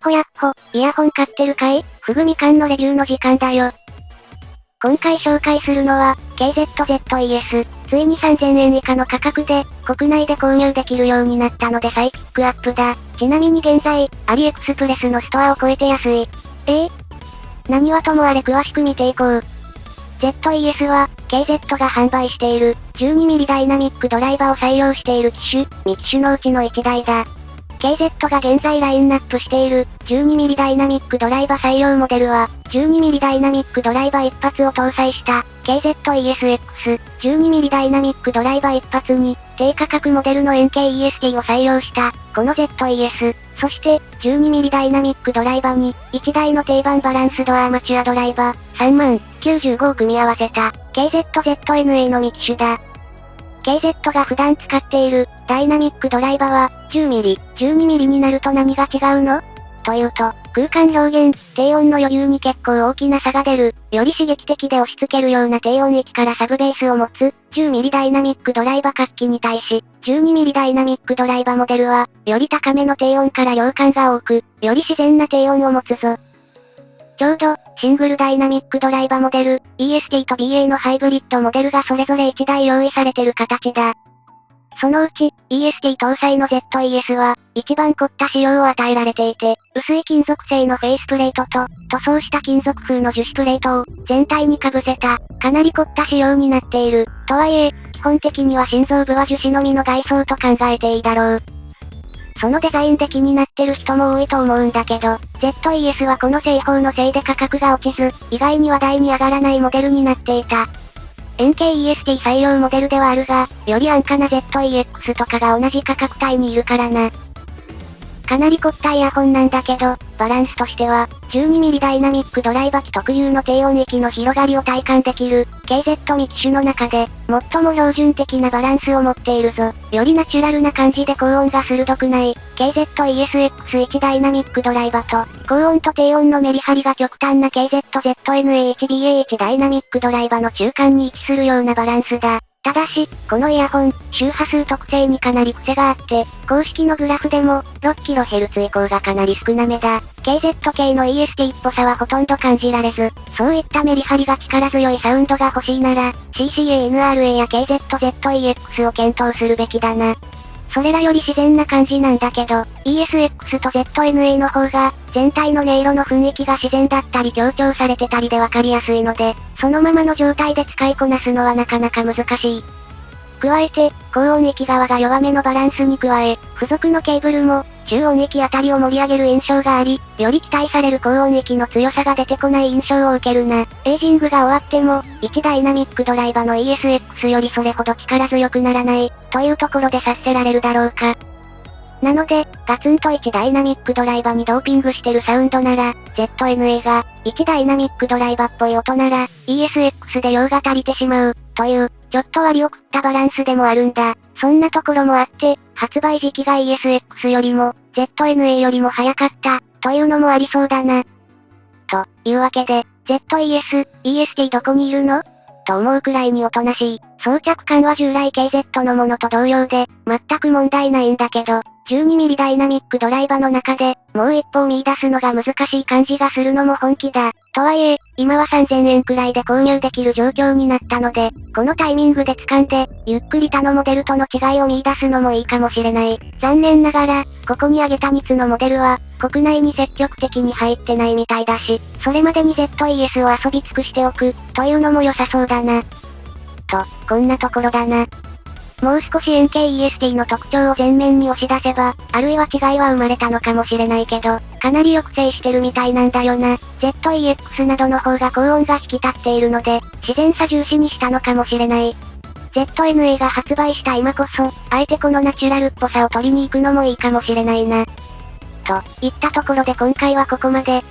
ほやっほ、イヤホン買ってるかい？ふぐみかんのレビューの時間だよ。今回紹介するのは、KZZES。ついに3000円以下の価格で、国内で購入できるようになったので再ピックアップだ。ちなみに現在、アリエクスプレスのストアを超えて安い。何はともあれ詳しく見ていこう。ZES は、KZ が販売している、12mm ダイナミックドライバーを採用している機種、2機種のうちの1台だ。KZ が現在ラインナップしている 12mm ダイナミックドライバ採用モデルは 12mm ダイナミックドライバ一発を搭載した KZESX。 12mm ダイナミックドライバ一発に低価格モデルの NKEST を採用したこの ZES。 そして 12mm ダイナミックドライバに1台の定番バランスドアーマチュアドライバー30095を組み合わせた KZZNA の2機種だ。KZ が普段使っているダイナミックドライバは 10mm、12mm になると何が違うの？というと、空間表現、低音の余裕に結構大きな差が出る、より刺激的で押し付けるような低音域からサブベースを持つ 10mm ダイナミックドライバ楽器に対し、12mm ダイナミックドライバモデルは、より高めの低音から量感が多く、より自然な低音を持つぞ。ちょうど、シングルダイナミックドライバモデル、EST と BA のハイブリッドモデルがそれぞれ1台用意されてる形だ。そのうち、EST 搭載の ZES は、一番凝った仕様を与えられていて、薄い金属製のフェイスプレートと、塗装した金属風の樹脂プレートを、全体に被せた、かなり凝った仕様になっている。とはいえ、基本的には心臓部は樹脂のみの外装と考えていいだろう。そのデザインで気になってる人も多いと思うんだけど、ZES はこの製法のせいで価格が落ちず、意外に話題に上がらないモデルになっていた。NKEST 採用モデルではあるが、より安価な ZEX とかが同じ価格帯にいるからな。かなり凝ったイヤホンなんだけど、バランスとしては、12mm ダイナミックドライバ機特有の低音域の広がりを体感できる、KZ2 機種の中で、最も標準的なバランスを持っているぞ。よりナチュラルな感じで高音が鋭くない、KZESX1 ダイナミックドライバと、高音と低音のメリハリが極端な KZZNA1BA1 ダイナミックドライバの中間に位置するようなバランスだ。ただし、このイヤホン、周波数特性にかなり癖があって、公式のグラフでも、6kHz 以降がかなり少なめだ。KZ 系の EST っぽさはほとんど感じられず、そういったメリハリが力強いサウンドが欲しいなら、CCANRA や KZZEX を検討するべきだな。それらより自然な感じなんだけど、ESX と ZNA の方が、全体の音色の雰囲気が自然だったり強調されてたりでわかりやすいので、そのままの状態で使いこなすのはなかなか難しい。加えて、高音域側が弱めのバランスに加え、付属のケーブルも、中音域あたりを盛り上げる印象があり、より期待される高音域の強さが出てこない印象を受けるな。エイジングが終わっても、1ダイナミックドライバの ESX よりそれほど力強くならない、というところで察せられるだろうか。なので、ガツンと1ダイナミックドライバにドーピングしてるサウンドなら、ZNA が、1ダイナミックドライバっぽい音なら、ESX で用が足りてしまう、という、ちょっと割を食ったバランスでもあるんだ。そんなところもあって、発売時期が ESX よりも、ZNA よりも早かった、というのもありそうだな。というわけで、ZES、EST どこにいるの？と思うくらいにおとなしい。装着感は従来 KZ のものと同様で、全く問題ないんだけど、12mm ダイナミックドライバの中で、もう一歩を見出すのが難しい感じがするのも本気だ。とはいえ、今は3000円くらいで購入できる状況になったので、このタイミングで掴んで、ゆっくり他のモデルとの違いを見出すのもいいかもしれない。残念ながら、ここに挙げた3つのモデルは、国内に積極的に入ってないみたいだし、それまでに ZES を遊び尽くしておく、というのも良さそうだな。と、こんなところだな。もう少し NKEST の特徴を前面に押し出せば、あるいは違いは生まれたのかもしれないけど、かなり抑制してるみたいなんだよな。ZEX などの方が高音が引き立っているので、自然さ重視にしたのかもしれない。ZNA が発売した今こそ、あえてこのナチュラルっぽさを取りに行くのもいいかもしれないな。といったところで今回はここまで。